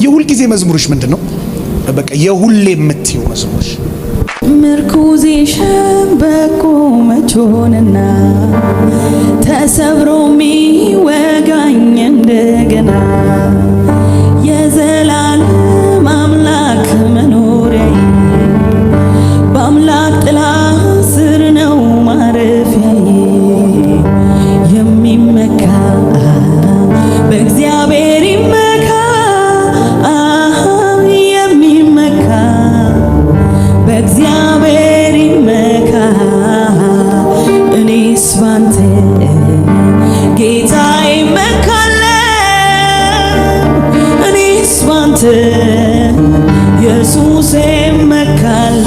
የሁል ጊዜ መዝሙርሽ ምንድነው? በቃ የሁሌ የምትይው መዝሙርሽ? ምርኩዜ ሸምበቆ መቾንና ተሰብሮ ሚወጋኝ እንደገና የዘላለም አምላክ መኖሪያዬ በአምላክ ጥላ ስር ነው ማረፊያዬ የሚመካ በእግዚአብሔር ይመካ የሚመካ በእግዚአብሔር ይመካ እኔስ ባንተ ጌታ ይመካለ እኔስ ባንተ ኢየሱስ ይመካለ